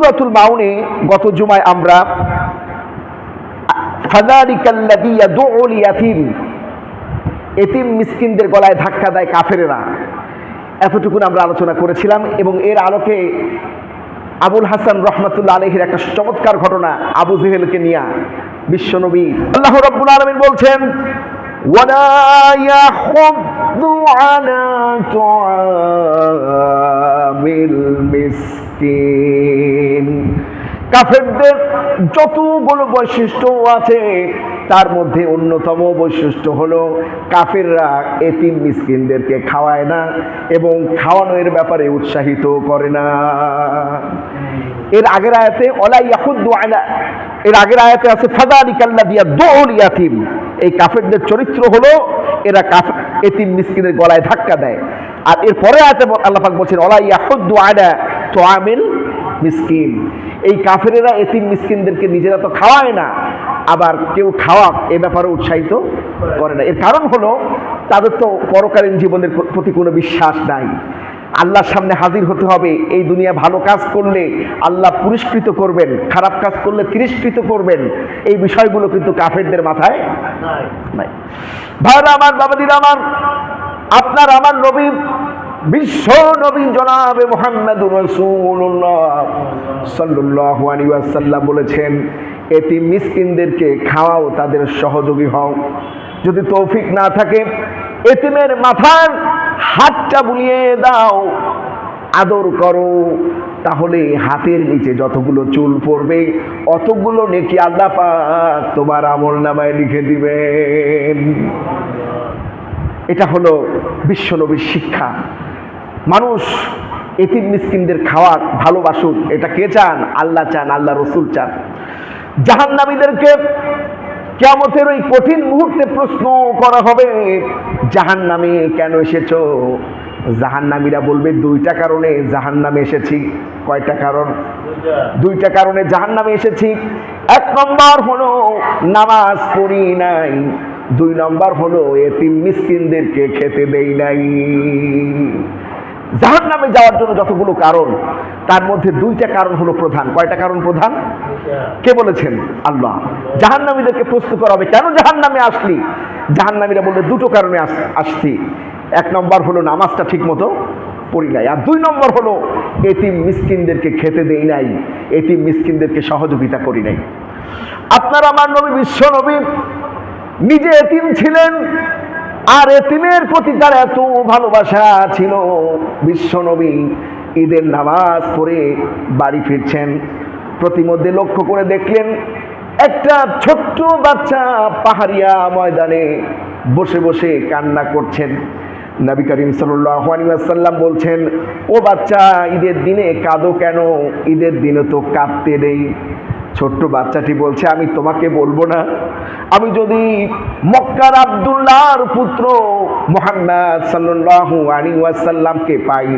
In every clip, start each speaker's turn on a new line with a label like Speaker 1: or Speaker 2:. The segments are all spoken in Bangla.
Speaker 1: সূরাতুল মাউনে গত জুমায় আমরা ফাযালিকাল্লাযী ইয়াদউল ইয়াতীম, এতিম মিসকিনদের গলায় ধাক্কা দেয় কাফেরেরা, এতটুকুন আমরা আলোচনা করেছিলাম। এবং এর আলোকে আবুল হাসান রাহমাতুল্লাহ আলাইহির একটা চমৎকার ঘটনা আবু জেহেলকে নিয়ে বিশ্বনবী আল্লাহ রাব্বুল আলামিন বলছেন, ওয়ালা ইয়াহুদ্দু আলা তুআমিল মিসকিন। কাফেরদের যতগুলো বৈশিষ্ট্য আছে তার মধ্যে অন্যতম বৈশিষ্ট্য হলো কাফেররা এতিম মিসকিনদেরকে খাওয়ায় না এবং খাওয়ানোর ব্যাপারে উৎসাহিত করে না। এর আগের আয়াতে ওয়ালা ইয়াহুদ্দু আলা, এর আগের আয়াতে আছে ফাযালিকাল্লাযী ইয়াদউল ইয়াতীম। এই কাফেরদের চরিত্র হলো এরা এতিম মিসকিনের গলায় ধাক্কা দেয়। আর এর পরে আয়াতে আল্লাহ পাক বলছেন ওয়ালা ইয়াহুদ্দু আলা তুআমিল মিসকিন। এই কাফেরেরা এতিম মিসকিনদেরকে নিজেরা তো খাওয়ায় না, আবার কেউ খাওয়া এ ব্যাপারে উৎসাহিত করে না। এর কারণ হলো তাদের তো পরকালীন জীবনের প্রতি কোনো বিশ্বাস নাই। আল্লাহর সামনে হাজির হতে হবে, এই দুনিয়া ভালো কাজ করলে আল্লাহ পুরস্কৃত করবেন, খারাপ কাজ করলে তিরস্কৃত করবেন, এই বিষয়গুলো কিন্তু কাফেরদের মাথায় নাই। ভাইরা আমার, বাবাদিরা আমার, আপনার আমার নবী বিশ্ব নবী জনাবে মুহাম্মদুর রাসূলুল্লাহ সাল্লাল্লাহু আলাইহি ওয়াসাল্লাম বলেছেন, এতিম মিসকিনদেরকে খাওয়াও, তাদের সহযোগী হও। যদি তৌফিক না থাকে এতিমের মাথার হাতটা বুলিয়ে দাও, আদর করো, তাহলে হাতের নিচে যতগুলো চুল পড়বে অতগুলো নেকি আল্লাহ পাক তোমার আমলনামায় লিখে দিবেন। এটা হলো বিশ্বনবীর শিক্ষা। মানুষ এতিম মিসকিনদের খাওয়ার ভালোবাসুক, এটা কে চান? আল্লাহ চান, আল্লাহ রসুল চান। জাহান্নামীদেরকে কিয়ামতের ওই কঠিন মুহূর্তে প্রশ্ন করা হবে, জাহান্নামে কেন এসেছো? জাহান্নামীরা বলবে দুইটা কারণে জাহান্নামে এসেছি। কয়টা কারণ? দুইটা কারণে জাহান্নামে এসেছি। এক নম্বর হলো নামাজ পড়ি নাই, দুই নম্বর হলো এতিম মিসকিনদেরকে খেতে দেই নাই। জাহান্নামে যাওয়ার জন্য যতগুলো কারণ, তার মধ্যে দুইটা কারণ হলো প্রধান। কয়টা কারণ প্রধান? কে বলেছেন? আল্লাহ। জাহান্নামীদেরকে প্রশ্ন করা হবে, কেন জাহান্নামে আসলি? জাহান্নামীরা বলবে দুটো কারণে আসছি। এক নম্বর হলো নামাজটা ঠিক মতো পড়ি নাই, আর দুই নম্বর হলো এতিম মিসকিনদেরকে খেতে দেই নাই, এতিম মিসকিনদেরকে সহযোগিতা করি নাই। আপনার আমার নবী বিশ্ব নবী নিজে এতিম ছিলেন, আর এতিমের প্রতি তার এত ভালোবাসা ছিল, বিশ্ব নবী ঈদের নামাজ পড়ে বাড়ি ফিরছেন, প্রতিমধ্যে লক্ষ্য করে দেখলেন একটা ছোট্ট বাচ্চা পাহাড়িয়া ময়দানে বসে বসে কান্না করছেন। নবী করিম সাল্লাল্লাহু আলাইহি ওয়াসাল্লাম বলছেন, ও বাচ্চা, ঈদের দিনে কাঁদো কেন? ঈদের দিনে তো কাঁদতে নেই। ছোট্ট বাচ্চাটি বলছে, আমি তোমাকে বলবো না, আমি যদি মক্কার আব্দুল্লাহর পুত্র মুহাম্মদ সাল্লাল্লাহু আলাইহি ওয়াসাল্লামকে পাই,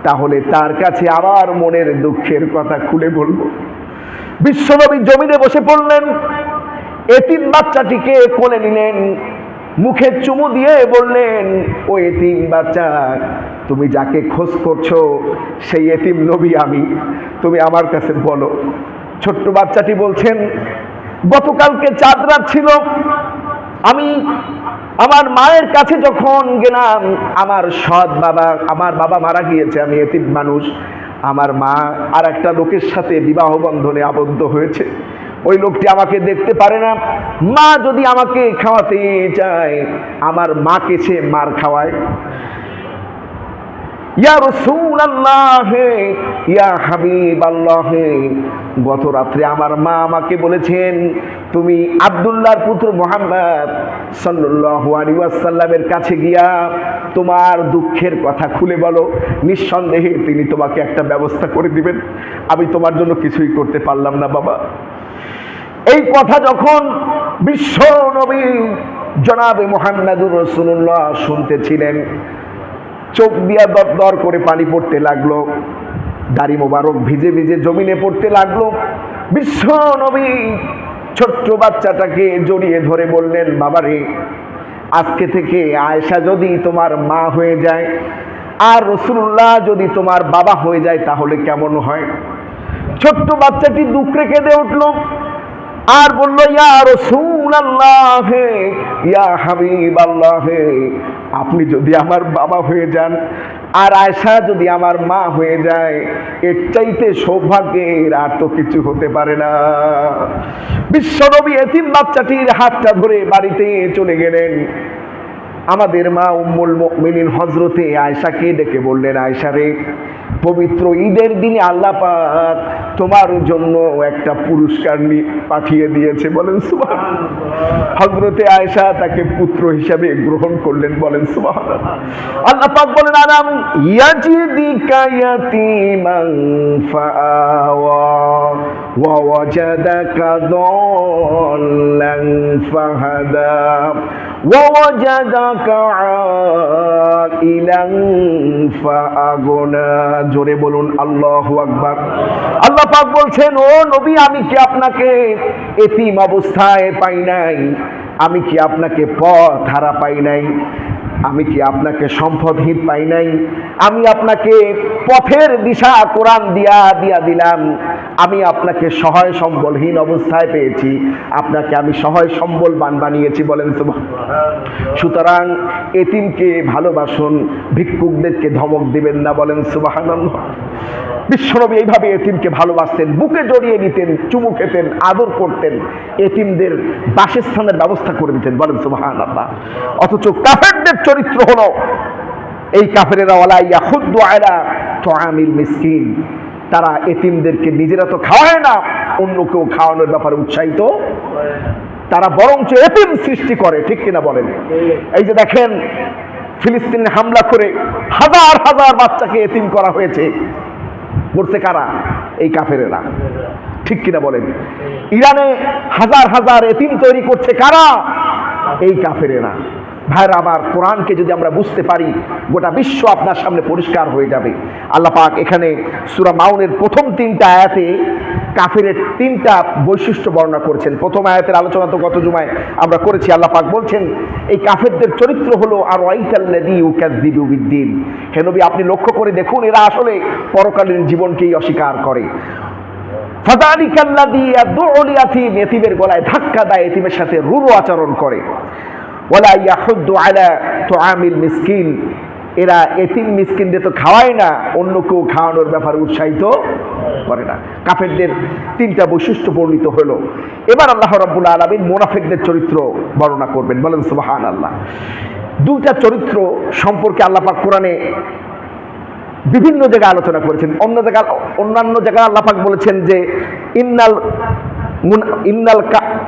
Speaker 1: তাহলে তার কাছে আমার মনের দুঃখের কথা খুলে বলবো। বিশ্বনবী জমিনে বসে পড়লেন, এতিম বাচ্চাটিকে কোলে নিলেন, মুখে চুমু দিয়ে বললেন, ও এতিম বাচ্চা, তুমি যাকে খোঁজ করছো সেই এতিম নবী আমি, তুমি আমার কাছে বলো। ছোট্ট বাচ্চাটি বলছেন, গতকালকে চাঁদ রাত ছিল, আমি আমার মায়ের কাছে যখন গেলাম, আমার সৎ বাবা, আমার বাবা মারা গিয়েছে, আমি এতিম মানুষ, আমার মা আর একটা লোকের সাথে বিবাহ বন্ধনে আবদ্ধ হয়েছে, ওই লোকটি আমাকে দেখতে পারে না। মা যদি আমাকে খাওয়াতে চায়, আমার মাকে সে মার খাওয়ায়। ইয়া রাসূলুল্লাহ, ইয়া হাবিবাল্লাহ, গত রাত্রে আমার মা আমাকে বলেছেন, তুমি আব্দুল্লাহর পুত্র মুহাম্মদ সাল্লাল্লাহু আলাইহি ওয়াসাল্লামের কাছে গিয়া তোমার দুঃখের কথা খুলে বলো, নিঃসন্দেহে তিনি তোমাকে একটা ব্যবস্থা করে দিবেন। আমি তোমার জন্য কিছুই করতে পারলাম না বাবা। এই কথা যখন বিশ্ব নবী জনাবে মুহাম্মদুর রাসূলুল্লাহ শুনতেছিলেন, চোখ দিয়া দর দর করে পানি পড়তে লাগলো, দাড়ি মোবারক ভিজে ভিজে জমিনে পড়তে লাগলো। বিশ্ব নবী ছোট্ট বাচ্চাটাকে জড়িয়ে ধরে বললেন, বাবারে, আজকে থেকে আয়েশা যদি তোমার মা হয়ে যায় আর রাসূলুল্লাহ যদি তোমার বাবা হয়ে যায় তাহলে কেমন হয়? ছোট্ট বাচ্চাটি দুঃখে কেঁদে উঠল আর বলল, ইয়া রাসূলুল্লাহ, ইয়া হাবিবাল্লাহ, আপনি যদি আমার বাবা হয়ে যান আর আয়েশা যদি আমার মা হয়ে যায়, এর চাইতে সৌভাগ্যের আর তো কিছু হতে পারে না। বিশ্বনবী এতিম বাচ্চাটির হাতটা ধরে বাড়িতে চলে গেলেন। আমাদের মা উম্মুল মুমিনিন হযরতে আয়েশাকে ডেকে বললেন, আয়েশা রে, পবিত্র ঈদের দিনে আল্লাহ পাক তোমার জন্য একটা পুরস্কার পাঠিয়ে দিয়েছে। বলেন সুবহানাল্লাহ। হযরতে আয়েশা তাকে পুত্র হিসাবে গ্রহণ করলেন। বলেন সুবহানাল্লাহ। আল্লাহ পাক বলেন, আলাম ইয়াজিদিকা ইয়াতীমান ফাআওয়া ওয়া ওয়াজাদাকা দাল্লান ফাহাদা ওয়া ওয়াজাদাকা আইলান ফাআগনা। জোরে বলুন আল্লাহু আকবার। আল্লাহ পাক বলছেন, ও নবী, আমি কি আপনাকে এতিম অবস্থায় পাই নাই? আমি কি আপনাকে পথ হারা পাই নাই? আমি কি আপনাকে সম্পদহীন পাই নাই? আমি আপনাকে পথের দিশা কোরআন দিয়া দিলাম। আমি আপনাকে সহায় সম্বলহীন অবস্থায় পেয়েছি, আপনাকে আমি সহায় সম্বলবান বানিয়েছি। বলেন সুবহানাল্লাহ। সুতরাং এতিমকে ভালোবাসুন, ভিক্ষুকদেরকে ধমক দিবেন না। বলেন সুবহানাল্লাহ। বিশ্বনবী এইভাবে এতিমকে ভালোবাসতেন, বুকে জড়িয়ে নিতেন, চুমু খেতেন, আদর করতেন, এতিমদের বাসস্থানের ব্যবস্থা করে দিতেন। বলেন সুবহানাল্লাহ। অথচ কাফেরদের চরিত্র হলো, এই কাফেরেরা ওয়ালা ইয়াহুদ্দু আলা তুআমিল মিসকিন, তারা এতিমদেরকে নিজেরা তো খাওয়ায় না, অন্য কেউ খাওয়ানোর ব্যাপারে উৎসাহিত, তারা বরঞ্চ এতিম সৃষ্টি করে। ঠিক কিনা বলেন? এই যে দেখেন, ফিলিস্তিনে হামলা করে হাজার হাজার বাচ্চাকে এতিম করা হয়েছে, করছে কারা? এই কাফেরেরা। ঠিক কিনা বলেন? ইরানে হাজার হাজার এতিম তৈরি করছে কারা? এই কাফেরেরা। ভাইরা আমার, কোরআনকে যদি আমরা বুঝতে পারি, গোটা বিশ্ব আপনার সামনে পরিষ্কার হয়ে যাবে। আল্লাহ পাক এখানে সূরা মাউনের প্রথম 3টা আয়াতে কাফেরের 3টা বৈশিষ্ট্য বর্ণনা করেছেন। প্রথম আয়াতের আলোচনা তো গত জুমায় আমরা করেছি। আল্লাহ পাক বলছেন, এই কাফেরদের চরিত্র হলো আর ওয়াইতাল্লাযী ইউকাযযিবু বিদ্দীন। হে নবী, আপনি লক্ষ্য করে দেখুন, এরা আসলে পরকালীন জীবনকেই অস্বীকার করে। ফাযালিকাল্লাযী ইয়াদউল ইয়াতীম, এতিমের গলায় ধাক্কা দেয়, এতিমের সাথে রূঢ় আচরণ করে। ওয়ালা ইয়াহুদ্দু আলা তুআমিল মিসকিন, এরা এতিম মিসকিনদের তো খাওয়ায় না, অন্য কেউ খাওয়ানোর ব্যাপারে উৎসাহিত করে না। কাফেরদের 3টা বৈশিষ্ট্য বর্ণিত হলো। এবার আল্লাহ রাব্বুল আলামিন মুনাফিকদের চরিত্র বর্ণনা করবেন। বলেন সুবহানাল্লাহ। 2টা চরিত্র সম্পর্কে আল্লাহ পাক কোরআনে বিভিন্ন জায়গায় আলোচনা করেছেন। অন্যান্য জায়গায় আল্লাহ পাক বলেছেন যে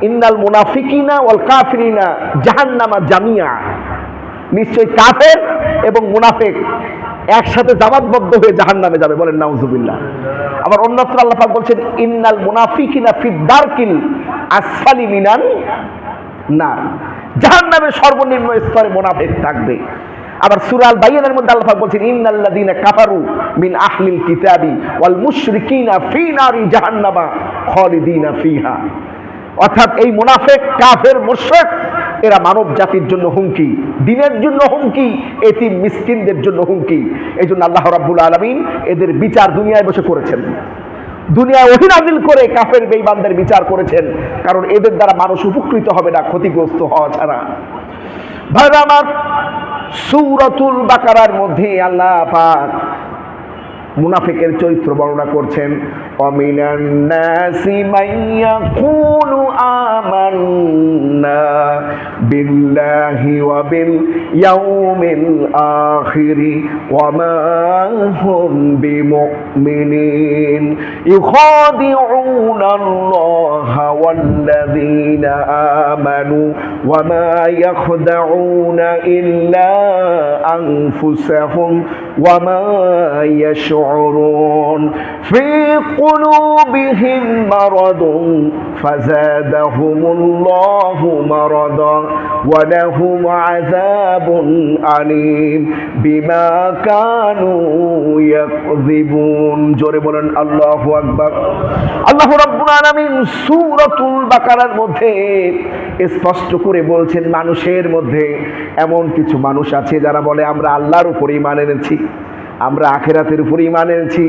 Speaker 1: ইন্নাল মুনাফিকিনা ওয়াল কাফিরিনা জাহান্নামা জামিয়া, নিশ্চয়ই কাফের এবং মুনাফিক একসাথে জামাতবদ্ধ হয়ে জাহান্নামে যাবে। বলেন নাউজুবিল্লাহ। আবার অন্যত্র আল্লাহ পাক বলছেন, ইন্নাল মুনাফিকিনা ফিদ দারকিল আসফালি মিনান নার, জাহান্নামের সর্বনিম্ন স্তরে মুনাফিক থাকবে। আবার সূরা আল বাইয়িনার মধ্যে আল্লাহ পাক বলছেন, ইন্নাল্লাযীনা কাফারু মিন আহলিল কিতাবি ওয়াল মুশরিকিনা ফি নারি জাহান্নামা খালিদিনা ফিহা। অর্থাৎ এই মুনাফিক, কাফের, মুশরিক এরা মানব জাতির জন্য হুমকি, দ্বীনের জন্য হুমকি, এতিম মিসকিনদের জন্য হুমকি। এই জন্য আল্লাহ রাব্বুল আলামিন এদের বিচার দুনিয়ায় বসে করেছেন, দুনিয়ায় ওহী নাযিল করে কাফের বেঈমানদের বিচার করেছেন, কারণ এদের দ্বারা মানুষ উপকৃত হবে না, ক্ষতিগ্রস্ত হওয়া ছাড়া। ভাইরা আমার, সূরাতুল বাকারার মধ্যে আল্লাহ পাক মুনাফিকের চরিত্র বর্ণনা করছেন। অমিনান নাসি মাইয়াকুলু আমান্না বিল্লাহি ওয়া বিল ইয়াউমিল আখিরি ওয়া মা হুম বিমুমিনিন ইউখাদিউনাল্লাহা ওয়াল্লাযীনা আমানু ওয়া মা ইয়াখদাউনা ইল্লা আনফুসাহুম ওয়া মা يشعرون في قلوبهم مرض فزادهم الله مرضا ولهم عذاب أليم بما كانوا يكذبون। জোরে বলেন আল্লাহু আকবার। আল্লাহ রাব্বুল আলামিন সূরাতুল বাকারার মধ্যে স্পষ্ট করে বলছেন, মানুষের মধ্যে এমন কিছু মানুষ আছে যারা বলে আমরা আল্লাহর উপর ঈমান এনেছি, আমরা আখিরাতের উপর ঈমান এনেছি।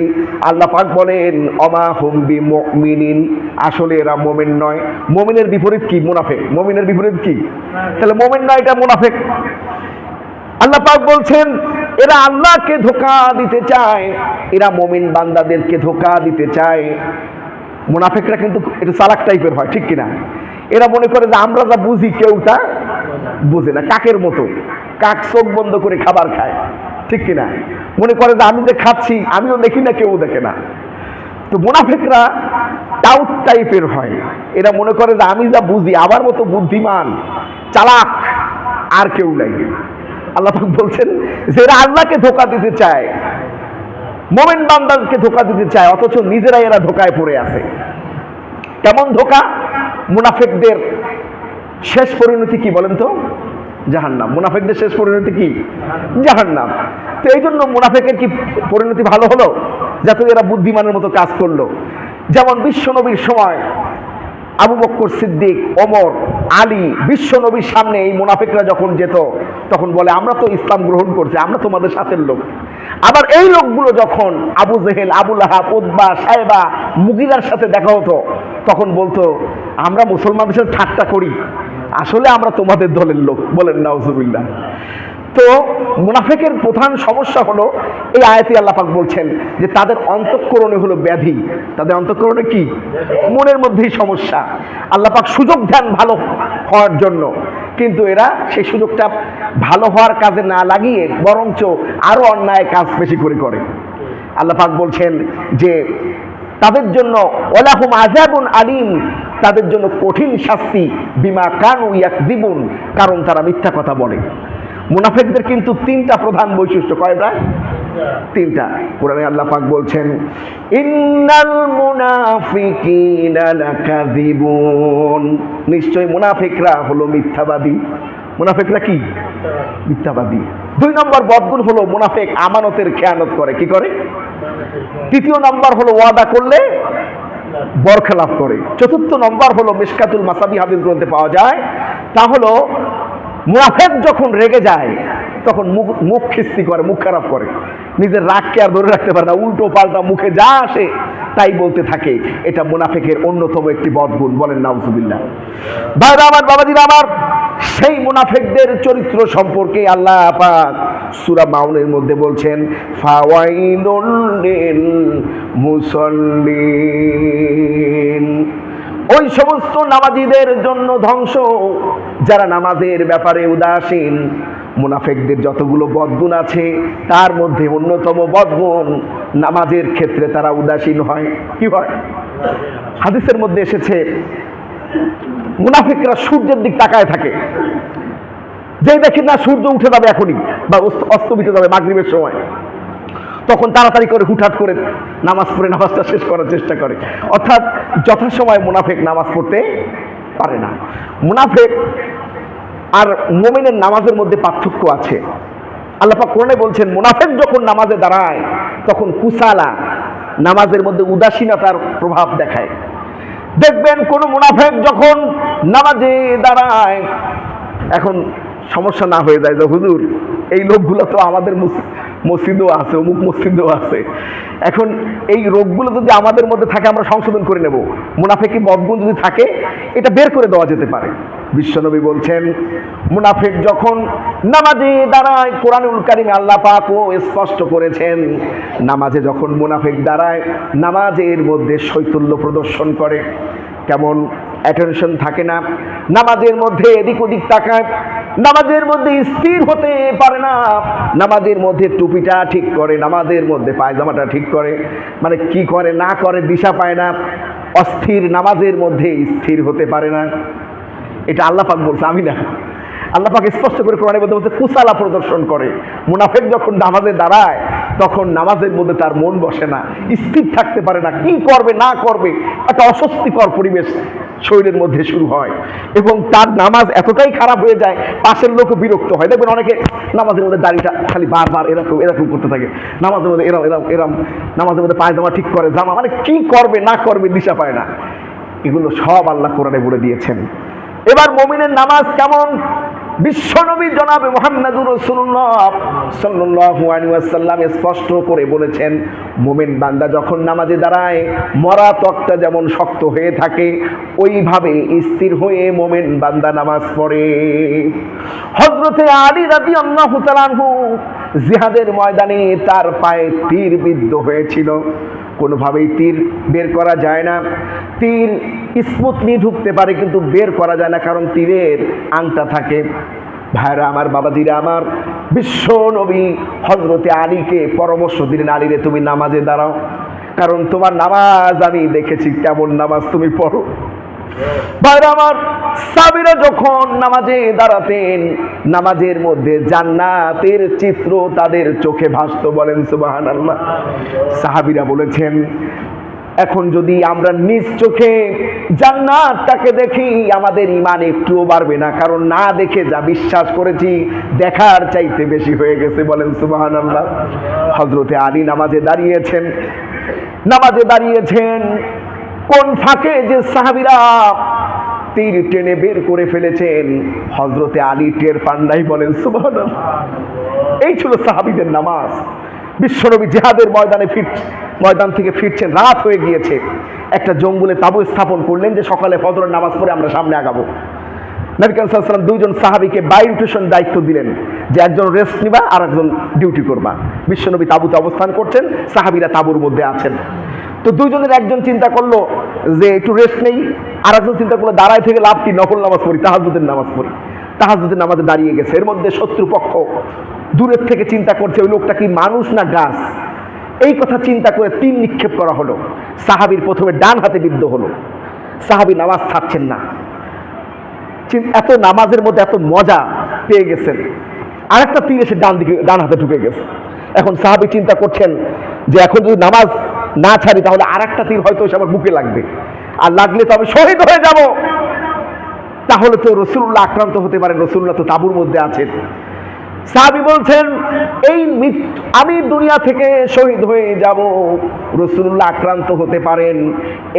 Speaker 1: আল্লাহ পাক বলেন অমা হুম বিমুমিনিন, আসলে এরা মুমিন নয়। মুমিনের বিপরীত কি? মুনাফিক। মুমিনের বিপরীত কি? তাহলে মুমিন নয়, এটা মুনাফিক। আল্লাহ পাক বলছেন এরা আল্লাহকে ধোঁকা দিতে চায়, এরা মুমিন বান্দাদেরকে ধোঁকা দিতে চায়। মুনাফিকরা কিন্তু একটু চালাক টাইপের হয়, ঠিক কিনা? এরা মনে করে যে আমরা যা বুঝি কেউ তা বুঝে না। কাকের মতো, কাক চোখ বন্ধ করে খাবার খায়, ঠিক কিনা? মনে করে যে আমি যে খাচ্ছি আমিও দেখি না, কেউ দেখে না। তো মুনাফিকরা টাউট টাইপের হয়। এরা মনে করে যে আমি যা বুঝি, আমার মতো বুদ্ধিমান চালাক আর কেউ নাই। আল্লাহ পাক বলছেন যে এরা আল্লাহকে ধোঁকা দিতে চায়, মুমিন বান্দাকে ধোঁকা দিতে চায়, অথচ নিজেরাই এরা ধোঁকায় পড়ে আছে। কেমন ধোঁকা? মুনাফিকদের শেষ পরিণতি কি বলেন তো? জাহান্নাম। মুনাফিকদের শেষ পরিণতি কি? জাহান্নাম। তো এই জন্য মুনাফিকের কি পরিণতি ভালো হলো? যাতে এরা বুদ্ধিমানের মতো কাজ করলো। যেমন বিশ্বনবীর সময় আবু বকর সিদ্দিক, ওমর, আলী বিশ্বনবীর সামনে এই মুনাফিকরা যখন যেত তখন বলে আমরা তো ইসলাম গ্রহণ করছি, আমরা তোমাদের সাথের লোক। আবার এই লোকগুলো যখন আবু জেহেল, আবু লাহাব, উতবা, সাইবা, মুগিরার সাথে দেখা হতো তখন বলতো আমরা মুসলমানদের সাথে ঠাট্টা করি, আসলে আমরা তোমাদের দলের লোক। বলেন নাউজুবিল্লাহ। তো মুনাফিকের প্রধান সমস্যা হলো এই আয়াতে আল্লাহ পাক বলছেন যে তাদের অন্তঃকরণে হলো ব্যাধি। তাদের অন্তঃকরণে কি? মনের মধ্যেই সমস্যা। আল্লাহ পাক সুযোগ দেন ভালো হওয়ার জন্য, কিন্তু এরা সেই সুযোগটা ভালো হওয়ার কাজে না লাগিয়ে বরঞ্চ আরো অন্যায় কাজ বেশি করে। আল্লাহ পাক বলছেন যে তাদের জন্য ওয়ালাহুম আযাবুন আলীম, তাদের জন্য কঠিন শাস্তি, বিমা কানু ইয়াকযিবুন, কারণ তারা মিথ্যা কথা বলে। মুনাফিকদের কিন্তু তিনটা প্রধান বৈশিষ্ট্য। কয়টা? তিনটা। কোরআনে আল্লাহ পাক বলছেন ইন্নাল মুনাফিকিনা লাকাযিবুন, নিশ্চয় মুনাফিকরা হলো মিথ্যাবাদী। মুনাফিকরা কি? মিথ্যাবাদী। 2 নম্বর বদগুণ হলো মুনাফিক আমানতের খেয়ানত করে। কি করে? 3 নম্বর হলো ওয়াদা করলে বরখেলাপ করে। 4 নম্বর হলো মিশকাতুল মাসাবি হাদিস গ্রন্থে পাওয়া যায়, তা হলো মুনাফিক যখন রেগে যায় তখন মুখ খিস্তি করে, মুখ খারাপ করে, নিজের রাগকে আর ধরে রাখতে পারে না, উল্টো পাল্টা মুখে যা আসে তাই বলতে থাকে। এটা মুনাফিকের অন্যতম একটি বদগুণ। বলেন নাউজুবিল্লাহ। ভাইরা আমার, বাবাজিরা আমার, সেই মুনাফিকদের চরিত্র সম্পর্কে আল্লাহ পাক সূরা মাউনের মধ্যে বলছেন ফাওয়াইলুল লিল মুসাল্লিন, ওই সমস্ত নামাজীদের জন্য ধ্বংস যারা নামাজের ব্যাপারে উদাসীন। মুনাফিকদের যতগুলো বদগুণ আছে তার মধ্যে অন্যতম বদগুণ নামাজের ক্ষেত্রে তারা উদাসীন হয়। কি হয়? হাদিসের মধ্যে এসেছে মুনাফিকরা সূর্যের দিক তাকায় থাকে, যেই দেখি না সূর্য উঠে যাবে এখনই বা অস্তমিত যাবে মাগরিবের সময়, তখন তাড়াতাড়ি করে হুটহাট করে নামাজ পড়ে নামাজটা শেষ করার চেষ্টা করে। অর্থাৎ যথাসময় মুনাফিক নামাজ পড়তে পারে না। মুনাফিক আর মুমিনের নামাজের মধ্যে পার্থক্য আছে। আল্লাহ পাক কোরআনে বলছেন মুনাফিক যখন নামাজে দাঁড়ায় তখন কুসালা, নামাজের মধ্যে উদাসীনতার প্রভাব দেখায়। দেখবেন কোন মুনাফিক যখন নামাজে দাঁড়ায়, এখন সমস্যা না হয়ে যায় যে হুজুর এই লোকগুলো তো আমাদের মসজিদও আছে, অমুক মসজিদও আছে, এখন এই রোগগুলো যদি আমাদের মধ্যে থাকে আমরা সংশোধন করে নেব। মুনাফিকি বদগুণ যদি থাকে এটা বের করে দেওয়া যেতে পারে। বিশ্বনবী বলছেন মুনাফিক যখন নামাজে দাঁড়ায়, কোরআনুল কারীমে আল্লাহ পাক ও স্পষ্ট করেছেন নামাজে যখন মুনাফিক দাঁড়ায় নামাজের মধ্যে শৈথল্য প্রদর্শন করে। কেমন? অ্যাটেনশন থাকে না, নামাজের মধ্যে এদিক ওদিক তাকায়, নামাজের মধ্যে স্থির হতে পারে না, নামাজের মধ্যে টুপিটা ঠিক করে, নামাজের মধ্যে পায়জামাটা ঠিক করে, মানে কি করে না করে দিশা পায় না, অস্থির, নামাজের মধ্যে স্থির হতে পারে না। এটা আল্লাহ পাক বলছে, আমি না। আল্লাহ পাক স্পষ্ট করে কোরআনের মধ্যে বলছে কুসালা প্রদর্শন করে। মুনাফিক যখন নামাজে দাঁড়ায় তখন নামাজের মধ্যে তার মন বসে না, স্থির থাকতে পারে না, কি করবে না করবে একটা অস্বস্তিকর পরিবেশ শরীরের মধ্যে শুরু হয় এবং তার নামাজ এতটাই খারাপ হয়ে যায় পাশের লোক বিরক্ত হয়। দেখবেন অনেকে নামাজের মধ্যে দাড়িটা খালি বারবার এরকম এরকম করতে থাকে, নামাজের মধ্যে এরম এরম এরম, নামাজের মধ্যে পায়জামা ঠিক করে, জামা, মানে কি করবে না করবে দিশা পায় না। এগুলো সব আল্লাহ কোরআনে বলে দিয়েছেন। এবার মুমিনের নামাজ কেমন? বিশ্বনবী জনাবে মুহাম্মদুর রাসূলুল্লাহ সাল্লাল্লাহু আলাইহি ওয়াসাল্লাম স্পষ্ট করে বলেছেন, মুমিন বান্দা যখন নামাজে দাঁড়ায় মরা ত্বকটা যেমন শক্ত হয়ে থাকে ওইভাবে স্থির হয়ে মুমিন বান্দা নামাজ পড়ে। হযরতে আলী রাদিয়াল্লাহু তাআলা আনহু জিহাদের ময়দানে তার পায়ে তীর বিদ্ধ হয়েছিল, কোনোভাবেই তীর বের করা যায় না। তীর স্মুথলি ঢুকতে পারে কিন্তু বের করা যায় না, কারণ তীরের আংটা থাকে। ভাইরা আমার, বাবাজিরা আমার, বিশ্ব নবী হযরতে আলীকে পরামর্শ দিলেন, আলীরে তুমি নামাজে দাঁড়াও, কারণ তোমার নামাজ আমি দেখেছি কেমন নামাজ তুমি পড়ো। ভাইরা আমার, সাহাবীরা যখন নামাজে দাঁড়াতেন নামাজের মধ্যে জান্নাতের চিত্র তাদের চোখে ভাসতো। বলেন সুবহানাল্লাহ। সাহাবীরা বলেছেন, এখন যদি আমরা নিজ চোখে জান্নাতটাকে দেখি আমাদের ঈমান একটুও বাড়বে না, কারণ না দেখে যা বিশ্বাস করেছি দেখার চাইতে বেশি হয়ে গেছে। বলেন সুবহানাল্লাহ। হযরতে আলী নামাজে দাঁড়িয়েছেন, কোন ফাঁকে যে সাহাবীরা তীর টেনে বের করে ফেলেছেন হযরতে আলী টের পান নাই। বলেন সুবহানাল্লাহ। এই ছিল সাহাবীদের নামাজ। বিশ্বনবী জিহাদের ময়দান থেকে ফিরছেন, রাত হয়ে গিয়েছে। একটা জঙ্গলে তাঁবু স্থাপন করলেন যে সকালে ফজরের নামাজ পড়ে আমরা সামনে আগাবো। নবী কারীম সাল্লাল্লাহু আলাইহি ওয়াসাল্লাম দুইজন সাহাবীকে বাই রোটেশন দায়িত্ব দিলেন যে একজন রেস্ট নিবা আর একজন ডিউটি করবা। বিশ্বনবী তাঁবুতে অবস্থান করছেন, সাহাবীরা তাঁবুর মধ্যে আছেন। তো দুইজনের একজন চিন্তা করলো যে একটু রেস্ট নেই, আর একজন চিন্তা করলো দাঁড়ায় থেকে লাভ কি, নফল নামাজ পড়ি, তাহাজ্জুদের নামাজ পড়ি। তাহাজ্জুদের নামাজে দাঁড়িয়ে গেছে। এর মধ্যে শত্রুপক্ষ দূরের থেকে চিন্তা করছে ওই লোকটা কি মানুষ না গাছ। এই কথা চিন্তা করে তীর নিক্ষেপ করা হলো। সাহাবীর প্রথমে ডান হাতে বিদ্ধ হলো। সাহাবী নামাজ ছাড়ছেন না, এত নামাজের মধ্যে এত মজা পেয়ে গেছেন। আরেকটা তীর এসে ডান হাতে ঢুকে গেছে। এখন সাহাবী চিন্তা করছেন যে এখন যদি নামাজ না ছাড়ি তাহলে আরেকটা তীর হয়তো এসে আমার বুকে লাগবে, আর লাগলে তো আমি শহীদ হয়ে যাব, তাহলে তো রাসূলুল্লাহ আক্রান্ত হতে পারে, রাসূলুল্লাহ তো তাঁবুর মধ্যে আছেন। সাহাবী বলছেন, আমি দুনিয়া থেকে শহীদ হয়ে যাব, রাসূলুল্লাহ আক্রান্ত হতে পারেন,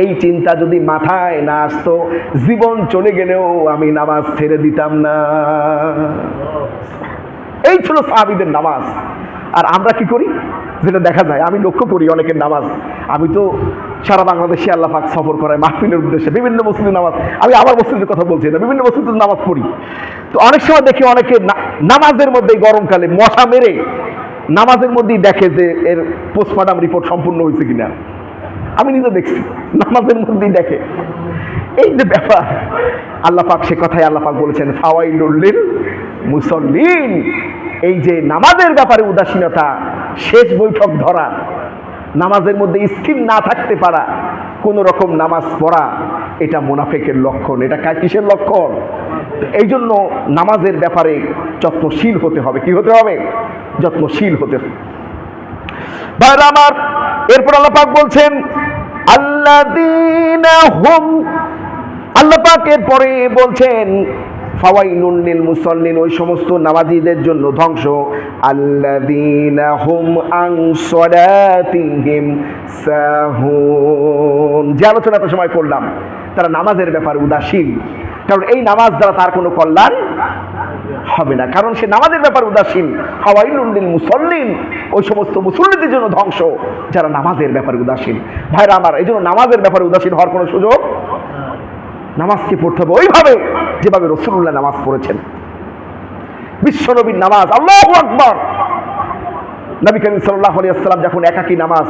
Speaker 1: এই চিন্তা যদি মাথায় না আসতো জীবন চলে গেলেও আমি নামাজ ছেড়ে দিতাম না। এই ছিল সাহাবীদের নামাজ। আর আমরা কি করি যেটা দেখা যায়, আমি লক্ষ্য করি অনেকের নামাজ, আমি তো সারা বাংলাদেশে আল্লাহ পাক সফর করায় মাহফিলের উদ্দেশ্যে বিভিন্ন মসজিদে নামাজ, আমি আমার মসজিদের কথা বলছি না, বিভিন্ন মসজিদে নামাজ পড়ি। তো অনেক সময় দেখি অনেকে নামাজের মধ্যে গরমকালে মশা মেরে নামাজের মধ্যেই দেখে যে এর পোস্টমর্টম রিপোর্ট সম্পূর্ণ হয়েছে কিনা। আমি নিজে দেখছি নামাজের মধ্যেই দেখে। এই যে ব্যাপার, আল্লাহ পাক সে কথাই আল্লাহ পাক বলেছেন ফাওয়াইলুল লিল মুসাল্লিন। এই যে নামাজের ব্যাপারে উদাসীনতা, শেষ বৈঠক ধরা, নামাজের মধ্যে স্থির না থাকতে পারা, কোন রকম নামাজ পড়া, এটা মুনাফিকের লক্ষণ। এটা কিসের লক্ষণ? এই জন্য নামাজের ব্যাপারে যত্নশীল হতে হবে। কি হতে হবে? যত্নশীল হতে হবে। ভাইরা আমার, এরপর আল্লাহ পাক বলছেন আল্লাযীনা হুম, আল্লাহ পাক এরপরে বলছেন ফাওয়াইলুল লিল মুসাল্লিন, ওই সমস্ত নামাজীদের জন্য ধ্বংস। আল্লাযীনা হুম আন সালাতিহিম সাহুন, যে আলোচনা এত সময় করলাম, তারা নামাজের ব্যাপারে উদাসীন। কারণ এই নামাজ দ্বারা তার কোনো কল্যাণ হবে না, কারণ সে নামাজের ব্যাপারে উদাসীন। ফাওয়াইলুল লিল মুসাল্লিন, ওই সমস্ত মুসল্লিদের জন্য ধ্বংস যারা নামাজের ব্যাপারে উদাসীন। ভাইরা আমার, এই জন্য নামাজের ব্যাপারে উদাসীন হওয়ার কোনো সুযোগ। নামাজকে পড়তে হবে ওইভাবে যেভাবে রাসূলুল্লাহ নামাজ পড়েছেন। বিশ্বনবীর নামাজ, আল্লাহু আকবার। নবী করিম সাল্লাল্লাহু আলাইহি ওয়াসাল্লাম যখন একাকী নামাজ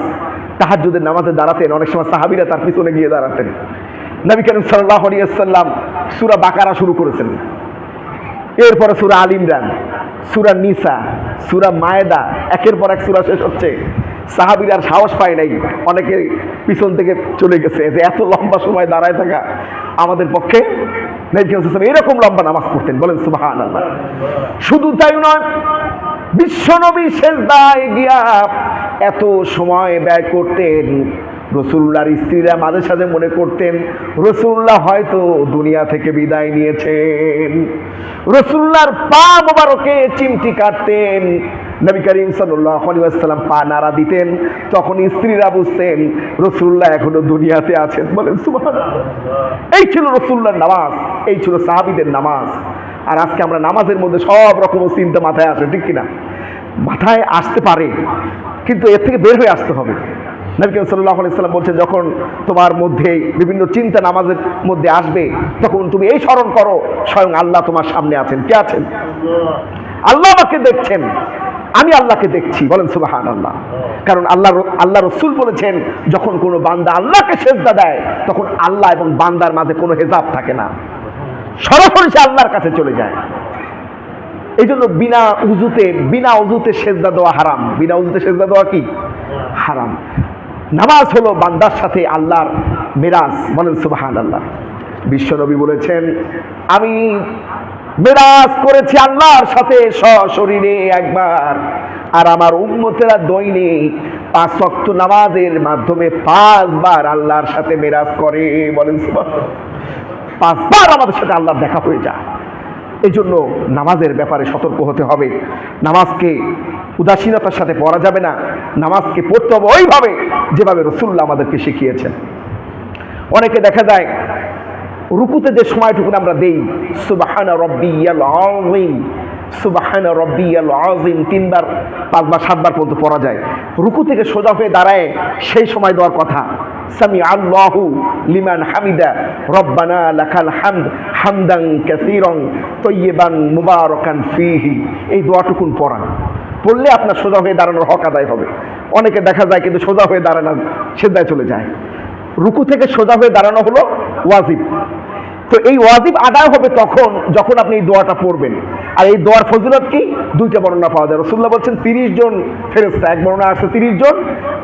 Speaker 1: তাহাজ্জুদের নামাজে দাঁড়াতেন, অনেক সময় সাহাবীরা তার পিছনে গিয়ে দাঁড়াতেন। নবী করিম সাল্লাল্লাহু আলাইহি ওয়াসাল্লাম সূরা বাকারা শুরু করেছেন, এরপরে সূরা আল ইমরান, সূরা নিসা, সূরা মায়েদা, একের পর এক সূরা শেষ হচ্ছে। সাহাবীরা আর সাহস পায় নাই, অনেকে পিছন থেকে চলে গেছে যে এত লম্বা সময় দাঁড়ায় থাকা আমাদের পক্ষে। এরকম লম্বা নামাজ পড়তেন। বলেন সুবহানাল্লাহ। শুধু তাই নয়, বিশ্বনবী সিজদায় গিয়া এত সময় ব্যয় করতেন, রাসূলুল্লাহর স্ত্রীরা মাঝে সাঝে মনে করতেন রাসূলুল্লাহ হয়তো দুনিয়া থেকে বিদায় নিয়েছেন। রাসূলুল্লাহর পা মোবারকে চিমটি কাটতেন, নবী করিম সাল্লাল্লাহু আলাইহি ওয়াসাল্লাম পা নাড়া দিতেন, তখন স্ত্রীরা বুঝতেন রাসূলুল্লাহ এখনো দুনিয়াতে আছেন। বলেন সুবহানাল্লাহ। এই ছিল রাসূলুল্লাহর নামাজ, এই ছিল সাহাবীদের নামাজ। আর আজকে আমরা নামাজের মধ্যে সব রকম চিন্তা মাথায় আসে, ঠিক কিনা? মাথায় আসতে পারে, কিন্তু এর থেকে বের হয়ে আসতে হবে। নবী করিম সাল্লাল্লাহু আলাইহি ওয়াসাল্লাম বলছেন, যখন তোমার মধ্যে বিভিন্ন চিন্তা নামাজের মধ্যে আসবে, তখন তুমি এই স্মরণ করো, স্বয়ং আল্লাহ তোমার সামনে আছেন। কে আছেন? আল্লাহ আমাকে দেখছেন, আমি আল্লাহকে দেখছি। বলেন সুবহানাল্লাহ। কারণ আল্লাহ রাসূল বলেছেন, যখন কোনো বান্দা আল্লাহকে সিজদা দেয়, তখন আল্লাহ এবং বান্দার মাঝে কোনো হেজাব থাকে না, সরাসরি সে আল্লাহর কাছে চলে যায়। এই জন্য বিনা উযুতে সিজদা দেওয়া হারাম। বিনা উযুতে সিজদা দেওয়া কি? হারাম। নামাজ হলো বান্দার সাথে আল্লাহর মিরাজ। বলেন সুবহানাল্লাহ। বিশ্বনবী বলেছেন, আমি মিরাজ করেছি আল্লাহর সাথে সশরীরে একবার, আর আমার উম্মতেরা দৈনিক 5 ওয়াক্ত নামাজের মাধ্যমে 5 বার আল্লাহর সাথে মিরাজ করে। বলেন সুবহানাল্লাহ। 5 বার আমাদের সাথে আল্লাহর দেখা হয়ে যায়। এই জন্য নামাজের ব্যাপারে সতর্ক হতে হবে। নামাজকে উদাসীনতার সাথে পড়া যাবে না, নামাজকে পড়তে হবে ওইভাবে যেভাবে রাসূলুল্লাহ আমাদেরকে শিখিয়েছেন। অনেকে দেখা যায় রুকুতে যে সময়টুকু আমরা দেই, সুবহানা রাব্বিয়াল আযীম, সুবহানা রাব্বিয়াল আযীম 3 বার 5 বার 7 বার পর্যন্ত পড়া যায়। রুকু থেকে সোজা হয়ে দাঁড়ায় সেই সময় দেওয়ার কথা, সামি আল্লাহু লিমান হামিদা রব্বানা লাকাল হামদ হামদান কাসীরান তাইয়িবান মুবারাকান ফীহি, এই দোয়াটুকুন পড়লে আপনার সোজা হয়ে দাঁড়ানোর হক আদায় হবে। অনেকে দেখা যায় কিন্তু সোজা হয়ে দাঁড়ায় না, সিজদায় চলে যায়। রুকু থেকে সোজা হয়ে দাঁড়ানো হলো ওয়াজিব। তো এই ওয়াজিব আদায় হবে তখন যখন আপনি এই দোয়াটা পড়বেন। আর এই দোয়ার ফজিলত কি? 2টা বর্ণনা পাওয়া যায়। রাসূলুল্লাহ বলছেন 30 জন ফেরেশতা, এক বর্ণনা আছে 30 জন,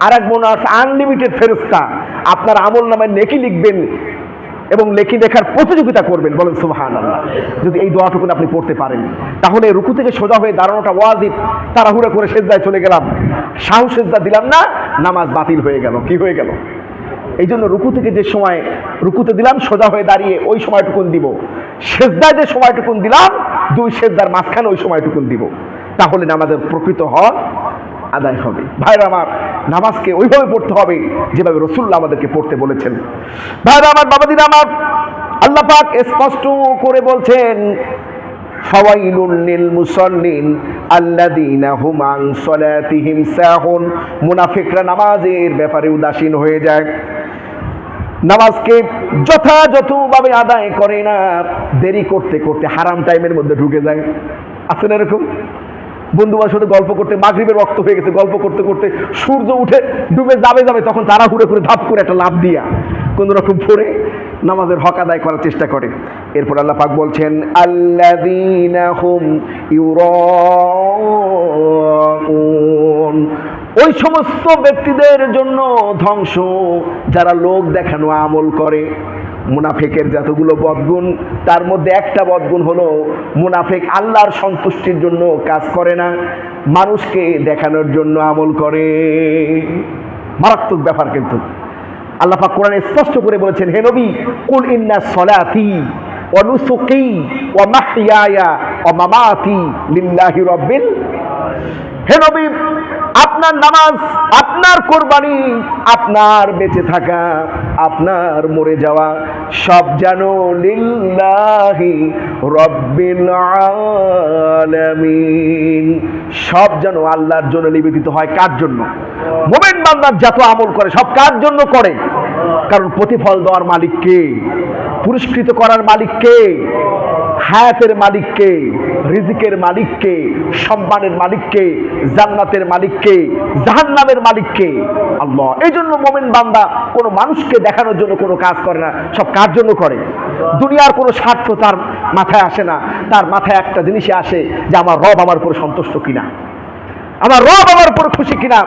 Speaker 1: আর এক বর্ণনা আছে আনলিমিটেড ফেরেশতা আপনার আমল নামায় নেকি লিখবেন এবং লেখার প্রতিযোগিতা করবেন। বলেন সুবহানাল্লাহ। যদি এই দোয়াটুকুন আপনি পড়তে পারেন, তাহলে রুকু থেকে সোজা হয়ে দাঁড়ানোটা ওয়াজিব। তাড়াহুড়া করে সিজদায় চলে গেলাম, সাহু সিজদা দিলাম না, নামাজ বাতিল হয়ে গেল। কি হয়ে গেল? এই জন্য রুকু থেকে যে সময় রুকুতে দিলাম, সোজা হয়ে দাঁড়িয়ে ওই সময়টুকুন দিব। সিজদায় যে সময়টুকুন দিলাম, 2 সিজদার মাঝখানে ওই সময়টুকুন দিব। তাহলে নামাজের প্রকৃত হক আদায় হবে। ভাইরা আমার, নামাজকে ওইভাবে পড়তে হবে যেভাবে রাসূলুল্লাহ আমাদেরকে পড়তে বলেছেন। ভাইরা আমার, বাবাজিরা আমার, আল্লাহ পাক স্পষ্ট করে বলছেন, ফাওয়াইলুল লিল মুসাল্লিন আল্লাযীনা হুম আন সালাতিহিম সাহুন। মুনাফিকরা নামাজের ব্যাপারে উদাসীন হয়ে যায়, নামাজকে যথাযথভাবে আদায় করে না, দেরি করতে করতে হারাম টাইমের মধ্যে ঢুকে যায়। আছে না এরকম? বন্ধু বান্ধবের সাথে গল্প করতে মাগরিবের ওয়াক্ত হয়ে গেছে, গল্প করতে করতে সূর্য উঠে ডুবে যাবে, তখন তাড়াহুড়ো করে ধাপ করে একটা লাফ দিয়া কোন রকম পড়ে নামাজের হক আদায় করার চেষ্টা করে। এরপর আল্লাহ পাক বলছেন, আল্লাযীনা হুম ইউরাউন, ওই সমস্ত ব্যক্তিদের জন্য ধ্বংস যারা লোক দেখানো আমল করে। মুনাফিকের যতগুলো বদগুণ, তার মধ্যে একটা বদগুণ হলো মুনাফিক আল্লাহর সন্তুষ্টির জন্য কাজ করে না, মানুষকে দেখানোর জন্য আমল করে। মারাত্মক ব্যাপার। কিন্তু আল্লাহ পাক কোরআনে স্পষ্ট করে বলেছেন, হে নবী, কুল ইন্না সলাতি ওয়া নুসুকি ওয়া মাহইয়ায়া ওয়া মামাতি লিল্লাহি রাব্বিল। হে নবী, আপনার নামাজ, আপনার কোরবানি, আপনার বেঁচে থাকা, আপনার মরে যাওয়া সব যেন লিল্লাহি রাব্বিল আলামিন, সব যেন আল্লাহর জন্য নিবেদিত হয়। কার জন্য? মুমিন বান্দা যত আমল করে সব কার জন্য করে? কারণ প্রতিফল দেওয়ার মালিক কে? পুরস্কৃত করার মালিক কে? হায়াতের মালিক কে? রিজিকের মালিক কে? সম্মানের মালিক কে? জান্নাতের মালিক কে? জাহান্নামের মালিক কে? আল্লাহ। এই জন্য মুমিন বান্দা কোনো মানুষকে দেখানোর জন্য কোনো কাজ করে না, সব কার জন্য করে? দুনিয়ার কোনো স্বার্থ তার মাথায় আসে না, তার মাথায় একটা জিনিসই আসে যে আমার রব আমার উপর সন্তুষ্ট কিনা, আমার রব আমার উপর খুশি কিনা,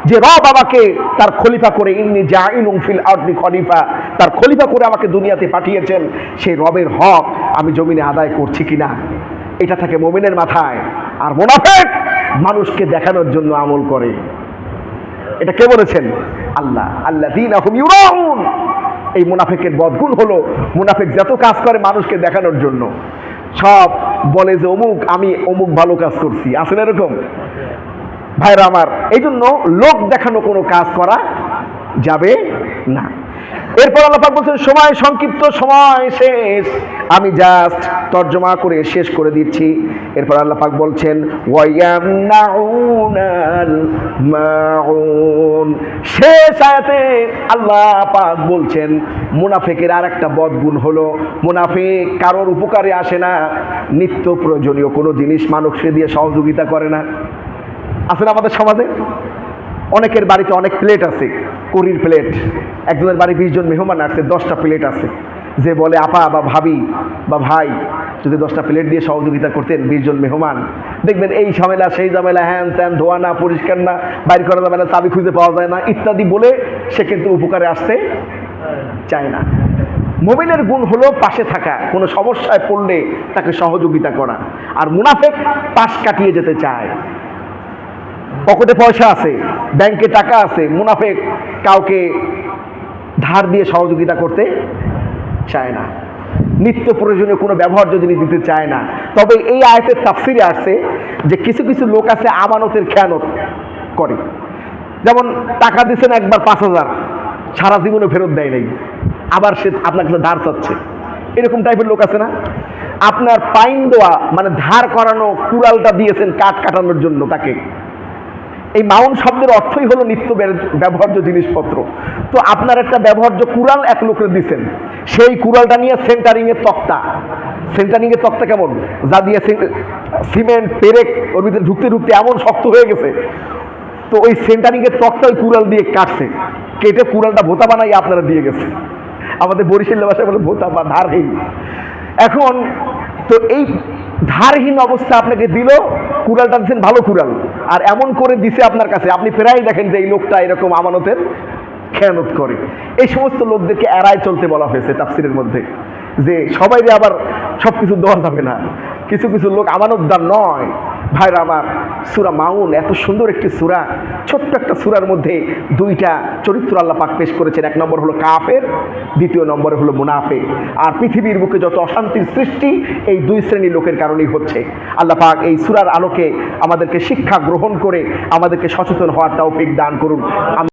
Speaker 1: যে রব আমাকে তার খলিফা করে, ইন্নী জাইলুন ফিল আরদি খলিফা, তার খলিফা করে আমাকে দুনিয়াতে পাঠিয়েছেন, সেই রবের হক আমি জমিনে আদায় করছি কিনা, এটা থাকে মুমিনের মাথায়। আর মুনাফিক মানুষকে দেখানোর জন্য আমল করে। এটা কে বলেছেন? আল্লাহ। আল্লাযীনা হুম ইউরাউন। এই মুনাফিকের বদগুণ হলো, মুনাফিক যত কাজ করে মানুষকে দেখানোর জন্য, সব বলে যে অমুক আমি অমুক ভালো কাজ করছি, আছে না এরকম ভাইরা আমার? এই জন্য লোক দেখানো কোনো কাজ করা যাবে না। এরপর আল্লাহ পাক বলছেন সময় সংক্ষিপ্ত, সময় শেষ, আমি জাস্ট তর্জমা করে শেষ করে দিচ্ছি। এরপর আল্লাহ পাক বলছেন ওয়ায়ামনাউনাল মাউন। শেষ আয়াতে আল্লাহ পাক বলছেন মুনাফিকের আর একটা বদগুণ হলো মুনাফিক কারোর উপকারে আসে না, নিত্য প্রয়োজনীয় কোনো জিনিস মানুষকে দিয়ে সহযোগিতা করে না। আছে না আমাদের সমাজে? অনেকের বাড়িতে অনেক প্লেট আছে, কড়ির প্লেট। একজনের বাড়ি 20 জন মেহমান আসছে, 10টা প্লেট আছে। যে বলে আপা বা ভাবি বা ভাই যদি 10টা প্লেট দিয়ে সহযোগিতা করতেন 20 জন মেহমান, দেখবেন এই ঝামেলা সেই ঝামেলা, হ্যান ত্যান, ধোয়া না, পরিষ্কার না, বাইর করা যাবে না, চাবি খুঁজে পাওয়া যায় না ইত্যাদি বলে সে কিন্তু উপকারে আসতে চায় না। মুমিনের গুণ হলো পাশে থাকা, কোনো সমস্যায় পড়লে তাকে সহযোগিতা করা। আর মুনাফিক পাশ কাটিয়ে যেতে চায়। পকেটে পয়সা আছে, ব্যাংকে টাকা আছে, মুনাফিক কাউকে ধার দিয়ে সহযোগিতা করতে চায় না, নিত্য প্রয়োজনীয় কোনো ব্যবহার্য জিনিস দিতে চায় না। তবে এই আয়াতের তাফসিরে আসছে যে কিছু কিছু লোক আছে আমানতের খেয়ানত করে। যেমন টাকা দিচ্ছেন একবার 5,000, সারা জীবনে ফেরত দেয় নাই, আবার সে আপনার কাছে ধার চাচ্ছে। এরকম টাইপের লোক আছে না? আপনার পাইন দেওয়া মানে ধার করানো কুড়ালটা দিয়েছেন কাঠ কাটানোর জন্য তাকে। এই মাউন শব্দের অর্থই হলো নিত্য ব্যবহার্য জিনিসপত্র। তো আপনার একটা ব্যবহার্য কুড়াল এক লোকের দিচ্ছেন, সেই কুড়ালটা নিয়ে সেন্টারিংয়ের তক্তা, সেন্টারিংয়ের তক্তা কেমন, যা দিয়ে সিমেন্ট পেরেক ওর ভিতরে ঢুকতে ঢুকতে এমন শক্ত হয়ে গেছে, তো ওই সেন্টারিংয়ের তক্তা ওই কুড়াল দিয়ে কাটছে, কেটে কুড়ালটা ভোতা বানাই আপনারা দিয়ে গেছে। আমাদের বরিশাল ভাষায় বলে ভোতা বা ধারহীন। এখন তো এই ধারহীন অবস্থা আপনাকে দিল, কুড়ালটা দিচ্ছেন ভালো কুড়াল, আর এমন করে দিছে আপনার কাছে, আপনি প্রায় দেখেন যে এই লোকটা এরকম আমানতের খেয়ানত করে। এই সমস্ত লোকদেরকে এড়ায় চলতে বলা হয়েছে তাফসিরের মধ্যে, যে সবাইরে আবার সব কিছু দেওয়া যাবে না, কিছু কিছু লোক আমানতদার নয়। ভাইরা আমার, সূরা মাউন এত সুন্দর একটি সূরা, ছোট্ট একটা সূরার মধ্যে দুইটা চরিত্র আল্লাহ পাক পেশ করেছেন। এক নম্বর হলো কাফের, দ্বিতীয় নম্বরে হলো মুনাফিক। আর পৃথিবীর বুকে যত অশান্তির সৃষ্টি এই দুই শ্রেণীর লোকের কারণেই হচ্ছে। আল্লাহ পাক এই সূরার আলোকে আমাদেরকে শিক্ষা গ্রহণ করে আমাদেরকে সচেতন হওয়ার তৌফিক দান করুন।